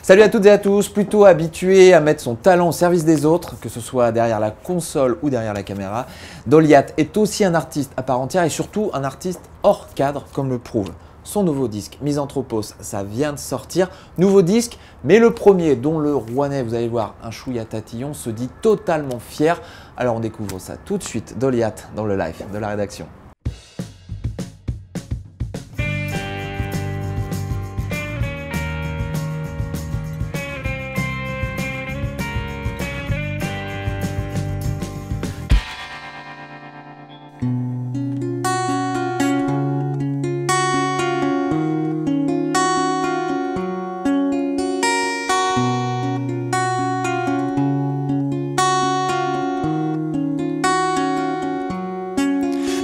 Salut à toutes et à tous, plutôt habitué à mettre son talent au service des autres, que ce soit derrière la console ou derrière la caméra, Doliat est aussi un artiste à part entière et surtout un artiste hors cadre, comme le prouve son nouveau disque Misanthropos. Ça vient de sortir, nouveau disque, mais le premier dont le Rouennais, vous allez voir, un chouïa tatillon, se dit totalement fier. Alors on découvre ça tout de suite, Doliat dans le live de la rédaction.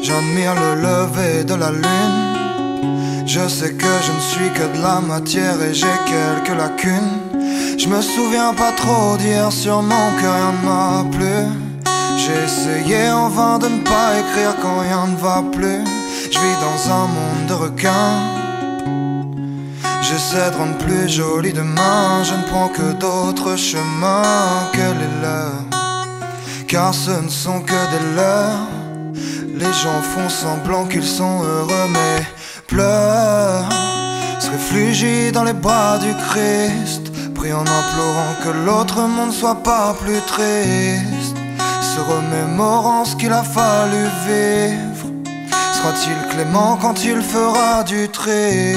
J'admire le lever de la lune. Je sais que je ne suis que de la matière et j'ai quelques lacunes. Je me souviens pas trop d'hier, sûrement que rien ne m'a plu. J'ai essayé en vain de ne pas écrire quand rien ne va plus. Je vis dans un monde de requins. J'essaie de rendre plus joli demain. Je ne prends que d'autres chemins que les leurs, car ce ne sont que des leurs. Les gens font semblant qu'ils sont heureux mais pleurent, se réfugient dans les bras du Christ, prient en implorant que l'autre monde soit pas plus triste, se remémorant ce qu'il a fallu vivre. Sera-t-il clément quand il fera du tri?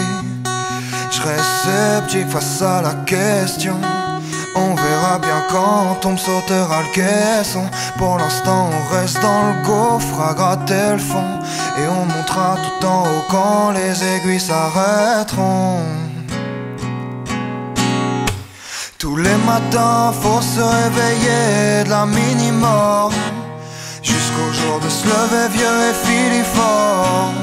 Je reste sceptique face à la question. On verra bien quand on me sautera le caisson. Pour l'instant on reste dans le gouffre à gratter le fond, et on montera tout en haut quand les aiguilles s'arrêteront. Tous les matins faut se réveiller de la mini-mort, jusqu'au jour de se lever vieux et filiforme.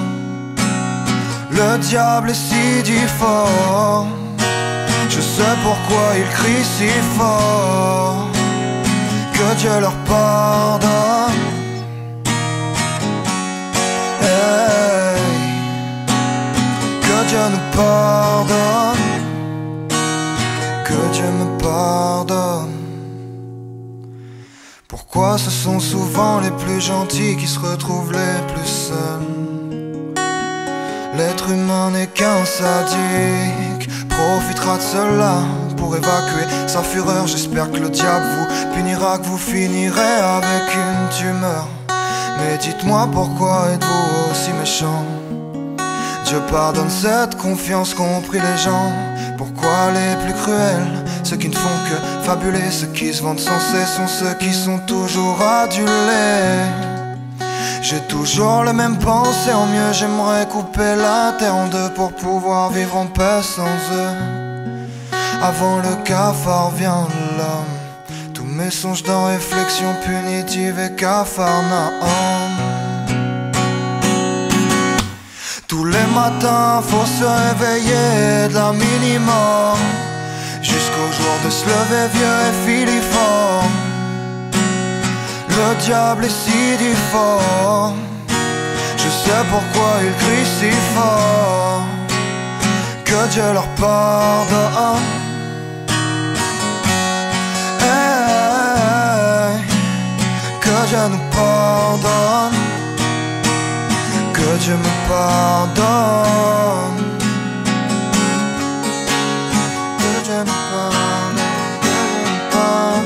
Le diable est si difforme, je sais pourquoi ils crient si fort. Que Dieu leur pardonne. Hey, que Dieu nous pardonne. Que Dieu me pardonne. Pourquoi ce sont souvent les plus gentils qui se retrouvent les plus seuls? L'être humain n'est qu'un sadique, profitera de cela pour évacuer sa fureur. J'espère que le diable vous punira, que vous finirez avec une tumeur. Mais dites-moi pourquoi êtes-vous aussi méchant? Dieu pardonne cette confiance qu'ont pris les gens. Pourquoi les plus cruels, ceux qui ne font que fabuler, ceux qui se vendent sans cesse sont ceux qui sont toujours adulés? J'ai toujours les mêmes pensées, en mieux j'aimerais couper la terre en deux pour pouvoir vivre en paix sans eux. Avant le cafard vient l'homme, tous mes songes dans réflexion punitive et capharnaüm. Tous les matins faut se réveiller de la mini-mort, jusqu'au jour de se lever vieux et filiforme. Le diable est si difforme, je sais pourquoi ils crient si fort. Que Dieu leur pardonne. Hey, que Dieu nous pardonne. Que Dieu me pardonne. Que Dieu me pardonne. Que Dieu me pardonne.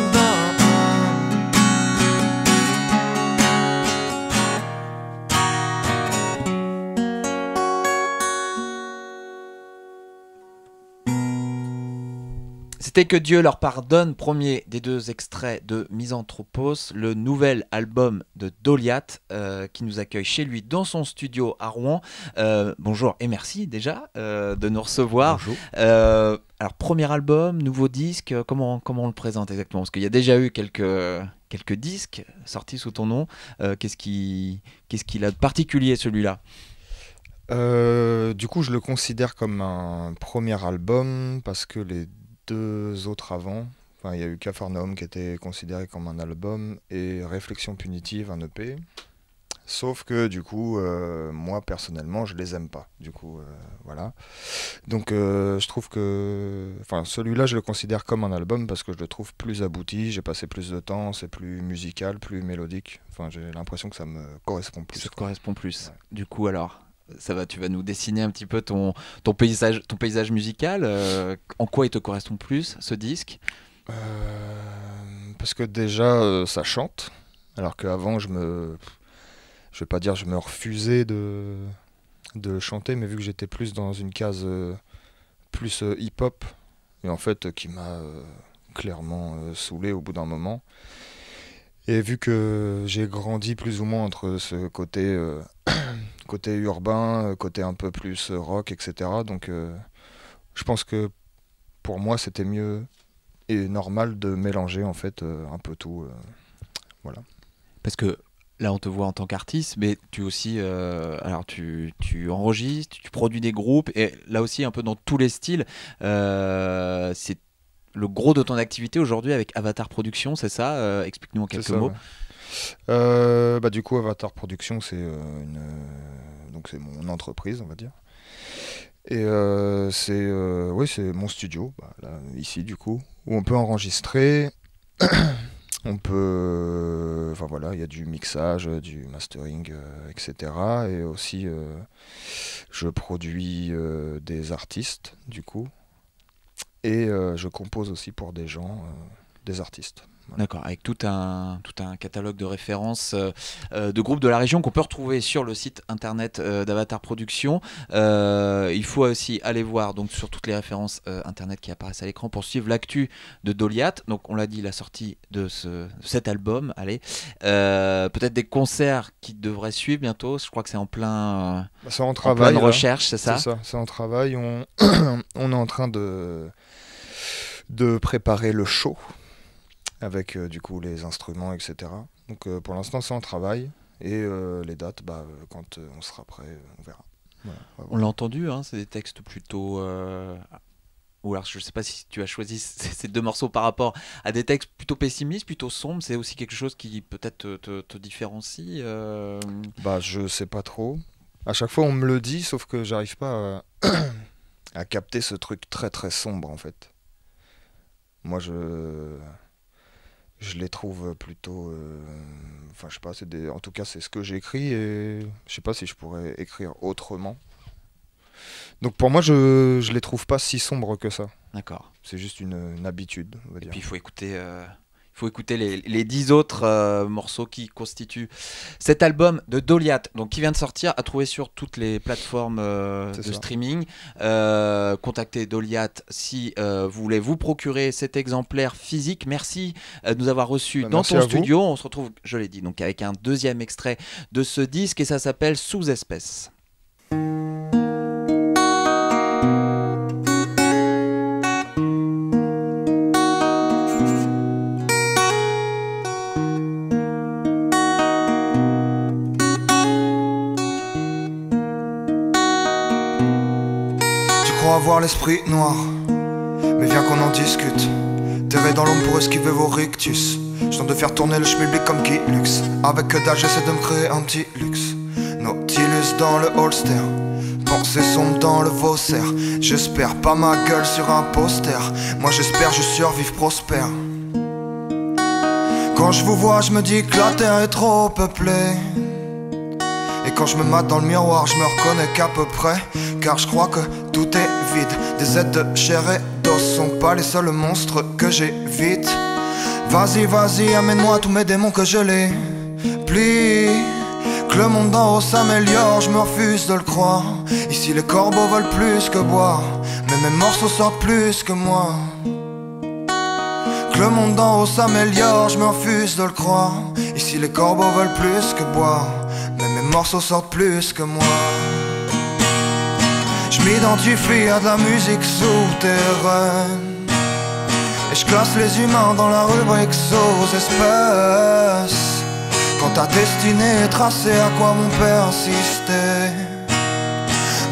C'était Que Dieu leur pardonne, premier des deux extraits de Misanthropos, le nouvel album de Doliat qui nous accueille chez lui dans son studio à Rouen. Bonjour et merci déjà de nous recevoir. Bonjour. Alors premier album, nouveau disque, comment on le présente exactement? Parce qu'il y a déjà eu quelques disques sortis sous ton nom. Qu'est-ce qu'il a de particulier celui-là? Du coup, je le considère comme un premier album parce que les deux autres avant, enfin, il y a eu Capharnaüm qui était considéré comme un album et Réflexion punitive, un EP. Sauf que du coup, moi personnellement, je les aime pas. Du coup, voilà. Donc je trouve que, enfin, celui-là, je le considère comme un album parce que je le trouve plus abouti. J'ai passé plus de temps, c'est plus musical, plus mélodique. Enfin, j'ai l'impression que ça me correspond plus. Ça te Quoi. correspond plus. Ouais. Du coup, alors, tu vas nous dessiner un petit peu ton paysage musical. En quoi il te correspond plus, ce disque? Parce que déjà, ça chante. Alors qu'avant, je vais pas dire je me refusais de chanter, mais vu que j'étais plus dans une case plus hip-hop, et en fait qui m'a clairement saoulé au bout d'un moment. Et vu que j'ai grandi plus ou moins entre ce côté, côté urbain, côté un peu plus rock, etc. Donc je pense que pour moi c'était mieux et normal de mélanger en fait un peu tout. Voilà. Parce que là, on te voit en tant qu'artiste, mais tu aussi, alors tu enregistres, tu produis des groupes, et là aussi, un peu dans tous les styles. C'est le gros de ton activité aujourd'hui avec Avatar Productions, c'est ça? Explique-nous en C'est quelques ça, mots. ouais. Bah, du coup, Avatar Productions, donc c'est mon entreprise, on va dire. Et c'est mon studio, bah, là, ici, du coup, où on peut enregistrer. On peut, enfin voilà, il y a du mixage, du mastering, etc. Et aussi, je produis des artistes, du coup, et je compose aussi pour des gens, des artistes. Voilà. D'accord, avec tout un catalogue de références de groupes de la région qu'on peut retrouver sur le site internet d'Avatar Productions. Il faut aussi aller voir donc sur toutes les références internet qui apparaissent à l'écran pour suivre l'actu de Doliat. Donc on l'a dit, la sortie de cet album, allez. Peut-être des concerts qui devraient suivre bientôt. Je crois que c'est en plein, C'est en en travail, pleine là. recherche, c'est ça? C'est ça, c'est en travail. On est en train de préparer le show avec du coup les instruments, etc. Donc pour l'instant c'est en travail et les dates, bah, quand on sera prêt, on verra. Voilà, On l'a entendu, hein, c'est des textes plutôt... Ou alors je ne sais pas si tu as choisi ces deux morceaux par rapport à des textes plutôt pessimistes, plutôt sombres. C'est aussi quelque chose qui peut-être te différencie. Bah je sais pas trop. À chaque fois on me le dit, sauf que j'arrive pas à capter ce truc très très sombre en fait. Moi je les trouve plutôt, enfin je sais pas, en tout cas c'est ce que j'écris et je sais pas si je pourrais écrire autrement. Donc pour moi je les trouve pas si sombres que ça. D'accord. C'est juste une habitude, on va Et dire. puis il faut écouter les 10 autres morceaux qui constituent cet album de Doliat, donc qui vient de sortir, à trouver sur toutes les plateformes C'est de ça. streaming. Contactez Doliat si vous voulez vous procurer cet exemplaire physique. Merci de nous avoir reçus Bah, dans merci ton à vous. studio. On se retrouve, je l'ai dit, donc avec un deuxième extrait de ce disque et ça s'appelle Sous-espèce. Tu crois avoir l'esprit noir, mais viens qu'on en discute. Terré dans l'ombre pour esquiver vos rictus. Je tente de faire tourner le schmilblick comme qui luxe. Avec que dalle j'essaie de me créer un petit luxe. Nautilus dans le holster, pensée sombre dans le Vaussaire. J'espère pas ma gueule sur un poster. Moi j'espère je survive prospère. Quand je vous vois je me dis que la terre est trop peuplée. Et quand je me mate dans le miroir je me reconnais qu'à peu près. Car je crois que tout est vide. Des êtres de chair et d'os sont pas les seuls monstres que j'évite. Vas-y, vas-y, amène-moi tous mes démons que je les plie. Que le monde d'en haut s'améliore, je me refuse de le croire. Ici les corbeaux veulent plus que boire, mais mes morceaux sortent plus que moi. Que le monde d'en haut s'améliore, je me refuse de le croire. Ici les corbeaux veulent plus que boire, mais mes morceaux sortent plus que moi. Je m'identifie à de la musique souterraine et je classe les humains dans la rubrique sous-espèces. Quand ta destinée est tracée, à quoi mon persister?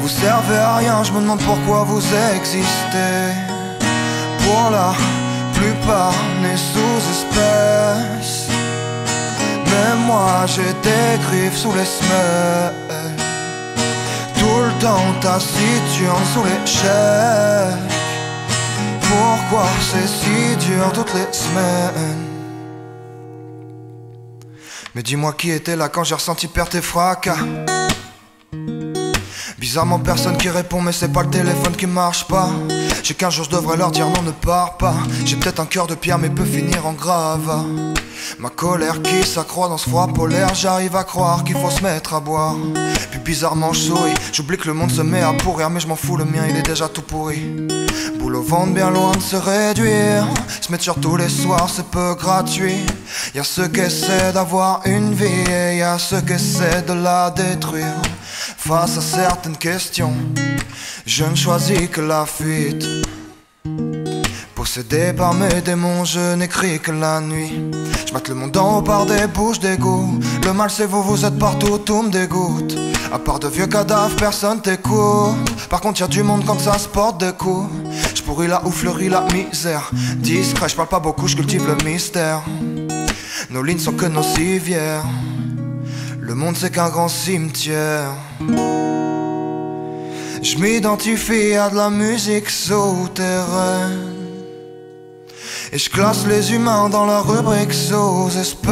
Vous servez à rien, je me demande pourquoi vous existez. Pour la plupart nés sous-espèces, Mais moi j'ai des griffes sous les semelles. Tout le temps taciturne sous l'échec. Pourquoi c'est si dur toutes les semaines? Mais dis-moi qui était là quand j'ai ressenti perte et fracas. Bizarrement personne qui répond, mais c'est pas le téléphone qui marche pas. J'ai qu'un jour je devrais leur dire non, ne pars pas. J'ai peut-être un cœur de pierre mais peut finir en grave. Ma colère qui s'accroît dans ce froid polaire. J'arrive à croire qu'il faut se mettre à boire. Puis bizarrement je souris. J'oublie que le monde se met à pourrir, mais je m'en fous, le mien il est déjà tout pourri. Boule au ventre bien loin de se réduire. Se mettre sur tous les soirs c'est peu gratuit. Y'a ceux qui essaient d'avoir une vie et y'a ceux qui essaient de la détruire. Face à certaines questions, je ne choisis que la fuite. Possédé par mes démons, je n'écris que la nuit. Je mate le monde en haut par des bouches d'égout. Le mal c'est vous, vous êtes partout, tout me dégoûte. À part de vieux cadavres, personne t'écoute. Par contre y'a du monde quand ça se porte des coups. Je pourris là où fleurit la misère. Discret, je parle pas beaucoup, je cultive le mystère. Nos lignes sont que nos civières. Le monde c'est qu'un grand cimetière. Je m'identifie à de la musique souterraine. Et je classe les humains dans la rubrique sous-espèce.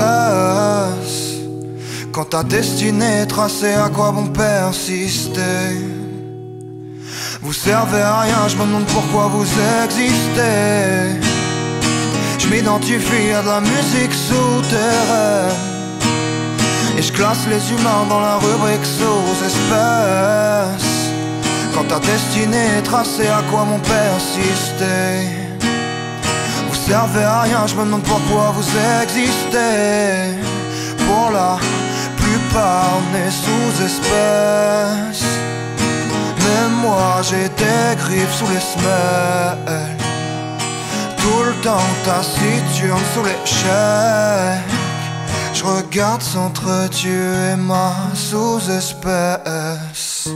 Quand ta destinée est tracée, à quoi bon persister? Vous servez à rien, je me demande pourquoi vous existez. Je m'identifie à de la musique souterraine. Et je classe les humains dans la rubrique sous-espèce. Quand ta destinée est tracée, à quoi m'ont persisté? Vous servez à rien, je me demande pourquoi vous existez. Pour la plupart on est sous-espèce. Mais moi j'ai des griffes sous les semelles. Tout le temps taciturne sous l'échec. Je regarde s'entretuer ma sous-espèce.